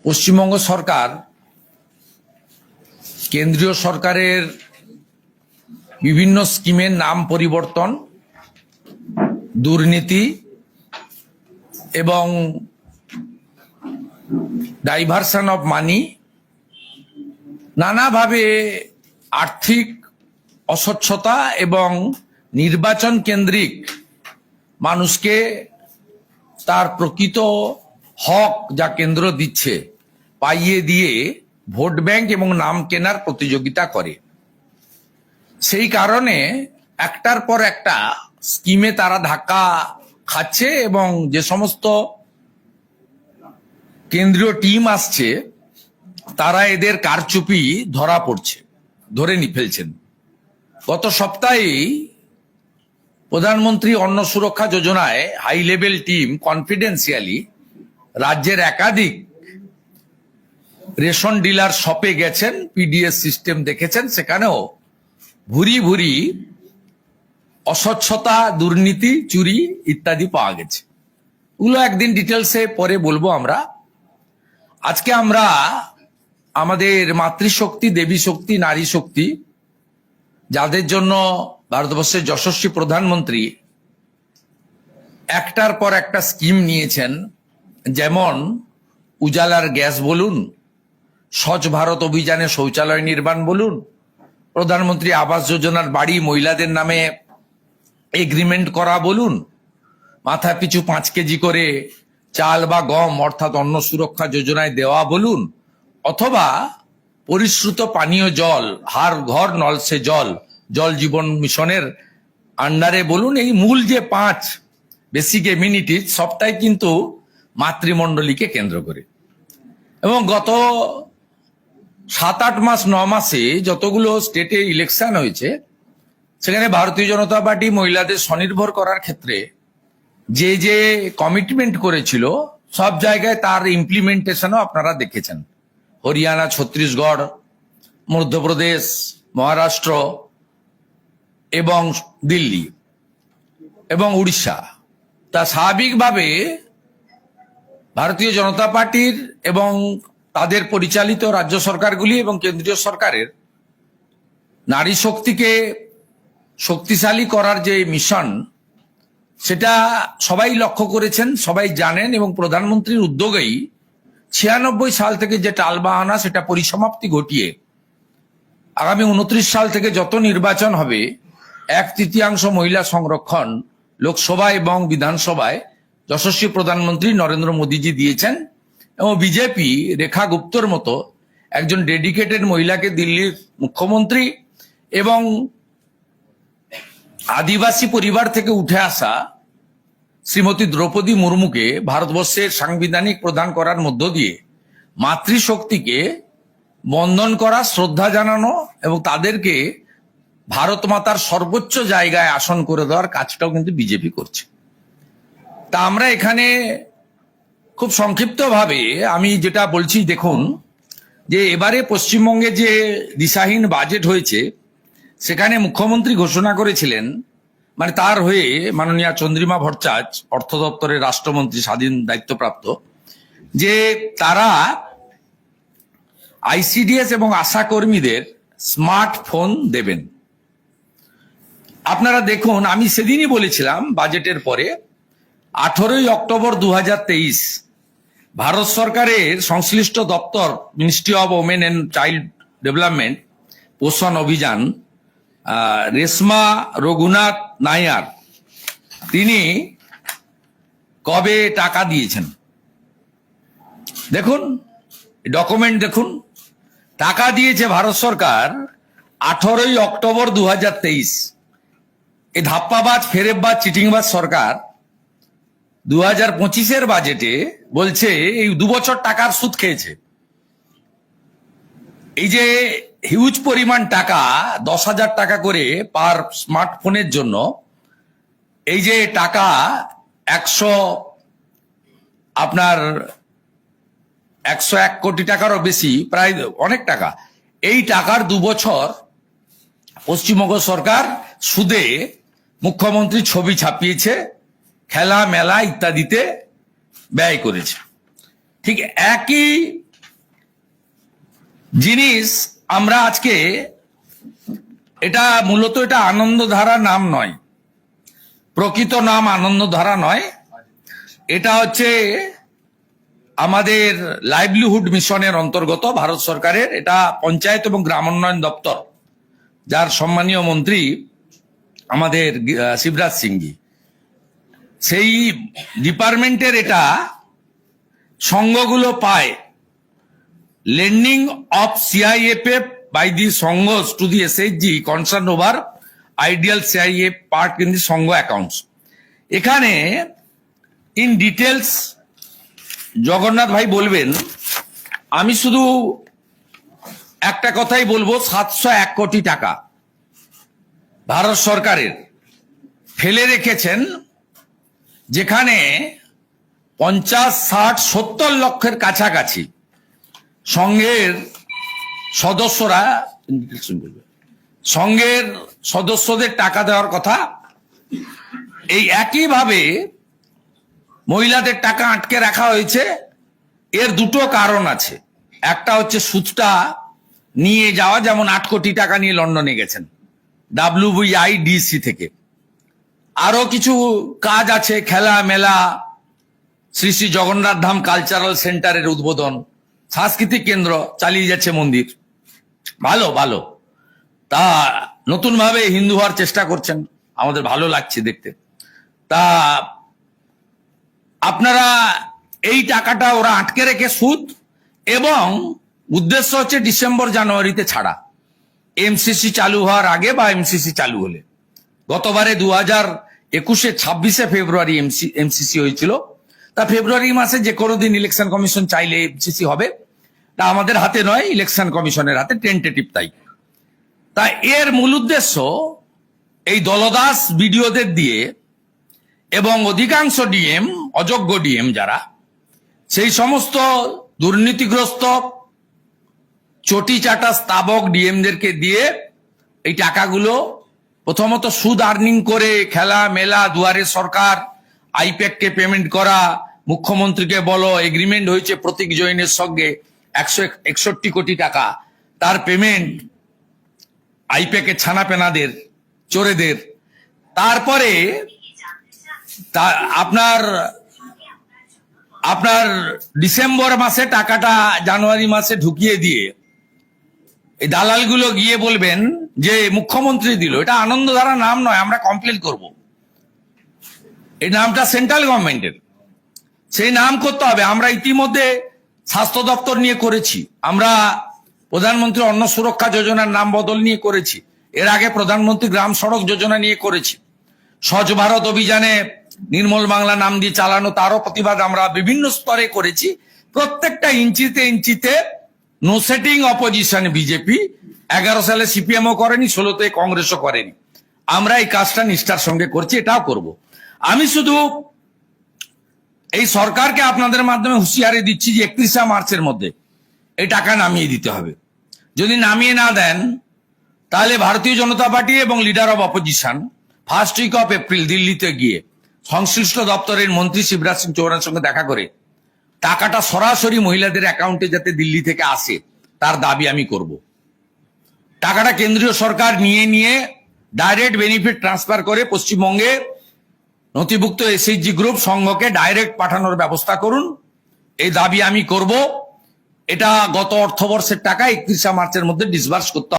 পশ্চিমবঙ্গ সরকার কেন্দ্রীয় সরকারের বিভিন্ন স্কিমের নাম পরিবর্তন, দুর্নীতি এবং ডাইভারশন অফ মানি, নানাভাবে আর্থিক অস্বচ্ছতা এবং নির্বাচন কেন্দ্রিক মানুষকে তার প্রকৃত হক যা কেন্দ্র দিচ্ছে পাইয়ে দিয়ে ভোট ব্যাংক এবং নাম কেনার প্রতিযোগিতা করে। সেই কারণে একটার পর একটা স্কিমে তারা ধাক্কা খাচ্ছে এবং যে সমস্ত কেন্দ্রীয় টিম আসছে তারা এদের কারচুপি ধরে ফেলছেন। গত সপ্তাহেই প্রধানমন্ত্রী অন্ন সুরক্ষা যোজনায় হাই লেভেল টিম কনফিডেন্সিয়ালি রাজ্যের একাধিক রেশন ডিলার শপে গেছেন, পিডিএস সিস্টেম দেখেছেন, সেখানেও ভুরি ভুরি অস্বচ্ছতা, দুর্নীতি, চুরি ইত্যাদি পাওয়া গেছে। ওগুলো একদিন ডিটেলসে পরে বলবো। আজকে আমরা আমাদের মাতৃশক্তি, দেবী শক্তি, নারী শক্তি, যাদের জন্য ভারতবর্ষের যশস্বী প্রধানমন্ত্রী একটার পর একটা স্কিম নিয়েছেন, যেমন উজালার গ্যাস বলুন, স্বচ্ছ ভারত অভিযানে শৌচালয় নির্মাণ বলুন, প্রধানমন্ত্রী আবাস যোজনার বাড়ি মহিলাদের নামে এগ্রিমেন্ট করা বলুন, মাথা পিছু 5 কেজি করে চাল বা গম অর্থাৎ অন্ন সুরক্ষা যোজনায় দেওয়া বলুন, অথবা পরিশ্রুত পানীয় জল, হার ঘর নল সে জল, জল জীবন মিশনের আন্ডারে বলুন, এই মূল যে 5 বেসিক এমিনিটিজ সবটাই কিন্তু মাতৃমণ্ডলীকে কেন্দ্র করে। এবং গত 7-8 মাস 9 মাসে যতগুলো স্টেটে ইলেকশন হয়েছে সেখানে ভারতীয় জনতা পার্টি মহিলাদের স্বনির্ভর করার ক্ষেত্রে যে যে কমিটমেন্ট করেছিল সব জায়গায় তার ইমপ্লিমেন্টেশনও আপনারা দেখেছেন। হরিয়ানা, ছত্তিশগড়, মধ্যপ্রদেশ, মহারাষ্ট্র এবং দিল্লি এবং উড়িষ্যা। তা স্বাভাবিকভাবে ভারতীয় জনতা পার্টির এবং তাদের পরিচালিত রাজ্য সরকারগুলি এবং কেন্দ্রীয় সরকারের নারী শক্তিকে শক্তিশালী করার যে মিশন, সেটা সবাই লক্ষ্য করেছেন, সবাই জানেন। এবং প্রধানমন্ত্রীর উদ্যোগেই 96 সাল থেকে যে টালবাহানা সেটা পরিসমাপ্তি ঘটিয়ে আগামী 29 সাল থেকে যত নির্বাচন হবে 1/3 মহিলা সংরক্ষণ লোকসভা এবং বিধানসভায় যশস্বী প্রধানমন্ত্রী নরেন্দ্র মোদীজি দিয়েছেন। এবং বিজেপি রেখা গুপ্তর মতো একজন ডেডিকেটেড মহিলাকে দিল্লির মুখ্যমন্ত্রী এবং আদিবাসী পরিবার থেকে উঠে আসা শ্রীমতী দ্রৌপদী মুর্মুকে ভারতবর্ষের সাংবিধানিক প্রধান করার মধ্য দিয়ে মাতৃশক্তিকে বন্দন করা, শ্রদ্ধা জানানো এবং তাদেরকে ভারত মাতার সর্বোচ্চ জায়গায় আসন করে দেওয়ার কাজটাও কিন্তু বিজেপি করছে। তা আমরা এখানে খুব সংক্ষিপ্তভাবে আমি যেটা বলছি, দেখুন যে এবারে পশ্চিমবঙ্গে যে দিশাহীন বাজেট হয়েছে সেখানে মুখ্যমন্ত্রী ঘোষণা করেছিলেন, মানে তার হয়ে মাননীয়া চন্দ্রিমা ভট্টাচার্য অর্থ দপ্তরের রাষ্ট্রমন্ত্রী স্বাধীন দায়িত্বপ্রাপ্ত, যে তারা আইসিডিএস এবং আশা কর্মীদের স্মার্টফোন দেবেন। আপনারা দেখুন, আমি সেদিনই বলেছিলাম বাজেটের পরে 18 অক্টোবর 2023 ভারত সরকারের সংশ্লিষ্ট দপ্তর ministry of women and child development পোষণ অভিযান, রেশমা রঘুনাথ নায়ার, তিনি কবে টাকা দিয়েছেন দেখুন, ডকুমেন্ট দেখুন। টাকা দিয়েছে ভারত সরকার 18 অক্টোবর 2023। এই ধাপ্পাবাজ, ফেরেববাজ, চিটিংবাজ সরকার 2025-এর বাজেটে বলছে এই 2 বছর টাকার সুদ খেয়েছে। এই যে হিউজ পরিমাণ টাকা, 10,000 টাকা করে পার স্মার্টফোনের জন্য, এই যে টাকা 101 কোটি টাকারও বেশি, প্রায় অনেক টাকা, এই টাকার 2 বছর পশ্চিমবঙ্গ সরকার সুদে মুখ্যমন্ত্রী ছবি ছাপিয়েছে, খেলা মেলা ইত্যাদিতে ব্যয় করেছে। ঠিক একই জিনিস আমরা আজকে এটা মূলত এটা আনন্দধারা নাম নয়, প্রকৃত নাম আনন্দধারা নয়, এটা হচ্ছে আমাদের লাইভলিহুড মিশনের অন্তর্গত ভারত সরকারের, এটা পঞ্চায়েত এবং গ্রাম উন্নয়ন দপ্তর, যার সম্মানীয় মন্ত্রী আমাদের শিবরাজ সিংজি, সেই ডিপার্টমেন্টের এটা সংঘগুলো পায়। lending of CIFF by the Sanghos to the SHG concerned over ideal CIF part in the Sangho accounts. এখানে ইন ডিটেলস জগন্নাথ ভাই বলবেন, আমি শুধু একটা কথাই বলবো, 701 কোটি টাকা ভারত সরকারের ফেলে রেখেছেন, যেখানে 50, 60, 70 লক্ষের কাছাকাছি সংঘের সদস্যরা, সংঘের সদস্যদের টাকা দেওয়ার কথা। এই একইভাবে মহিলাদের টাকা আটকে রাখা হয়েছে। এর দুটো কারণ আছে, একটা হচ্ছে সুদটা নিয়ে যাওয়া, যেমন 8 কোটি টাকা নিয়ে লন্ডনে গেছেন WBIDC থেকে। আরো কিছু কাজ আছে, খেলা মেলা, শ্রী শ্রী জগন্নাথ ধাম কালচারাল সেন্টারের উদ্বোধন, সাংস্কৃতিক কেন্দ্র চালিয়ে যাচ্ছে মন্দির, ভালো ভালো। তা নতুন ভাবে হিন্দু হওয়ার চেষ্টা করছেন, আমাদের ভালো লাগছে দেখতে। তা আপনারা এই টাকাটা ওরা আটকে রেখে সুদ, এবং উদ্দেশ্য হচ্ছে ডিসেম্বর জানুয়ারিতে ছাড়া, এমসিসি চালু হওয়ার আগে বা এমসিসি চালু হলে। গতবারে 2021-এ 26শে ফেব্রুয়ারি এমসিসি হয়েছিল। তা ফেব্রুয়ারি মাসে যে কোনো দিন ইলেকশন কমিশন চাইলে এমসিসি হবে, তা আমাদের হাতে নয়, ইলেকশন কমিশনের হাতে, টেন্টেটিভ তাই। তা এর মূল উদ্দেশ্য এই দলদাস বিডিওদের দিয়ে এবং অধিকাংশ ডিএম, অযোগ্য ডিএম যারা, সেই সমস্ত দুর্নীতিগ্রস্ত চটি চাটা স্তাবক ডিএমদেরকে দিয়ে এই টাকাগুলো প্রথমত সুদ আর্নিং করে, খেলা মেলা, দুয়ারে সরকার, আইপ্যাককে পেমেন্ট করা, মুখ্যমন্ত্রীকে বলো, এগ্রিমেন্ট হয়েছে প্রতীক জৈনের সঙ্গে 161 কোটি টাকা, তার পেমেন্ট আইপ্যাকের ছানাপেনাদের, চোরেদের। তারপরে আপনার ডিসেম্বর মাসে টাকাটা জানুয়ারি মাসে ঢুকিয়ে দিয়ে এই দালালগুলো গিয়ে বলবেন যে মুখ্যমন্ত্রী দিল। এটা আনন্দধারা নাম নয়, আমরা কমপ্লেন করব। এই নামটা সেন্ট্রাল গভর্নমেন্টের, সেই নাম করতে হবে। আমরা ইতিমধ্যে স্বাস্থ্য দপ্তর নিয়ে করেছি, আমরা প্রধানমন্ত্রী অন্ন সুরক্ষা যোজনার নাম বদল নিয়ে করেছি, এর আগে প্রধানমন্ত্রী গ্রাম সড়ক যোজনা নিয়ে করেছি, স্বচ্ছ ভারত অভিযানে নির্মল বাংলা নাম দিয়ে চালানো, তারও প্রতিবাদ আমরা বিভিন্ন স্তরে করেছি। প্রত্যেকটা ইঞ্চিতে ইঞ্চিতে নো সেটিং অপোজিশন বিজেপি। 11 সালে সিপিএমও করেনি, 16তে কংগ্রেসও করেনি। আমরা এই কাজটা নিষ্ঠার সঙ্গে করছি, এটাও করব। আমি শুধু এই সরকারকে আপনাদের মাধ্যমে হুঁশিয়ারি দিচ্ছি যে 31শে মার্চের মধ্যে এই টাকা নামিয়ে দিতে হবে। যদি নামিয়ে না দেন, তাহলে ভারতীয় জনতা পার্টি এবং leader of opposition 1st week of April দিল্লিতে গিয়ে সংশ্লিষ্ট দপ্তরের মন্ত্রী শিবরাজ সিং চৌহানের সঙ্গে দেখা করে টাকাটা সরাসরি মহিলাদের অ্যাকাউন্টে যাতে দিল্লি থেকে আসে, তার দাবি আমি করব। টাকাটা কেন্দ্রীয় সরকার নিয়ে ডাইরেক্ট বেনিফিট ট্রান্সফার করে পশ্চিমবঙ্গে নথিভুক্ত এসএইচজি গ্রুপ সংঘকে ডাইরেক্ট পাঠানোর ব্যবস্থা করুন, এই দাবি আমি করব। এটা গত অর্থবর্ষের টাকা 31শে মার্চের মধ্যে ডিসবার্স করতে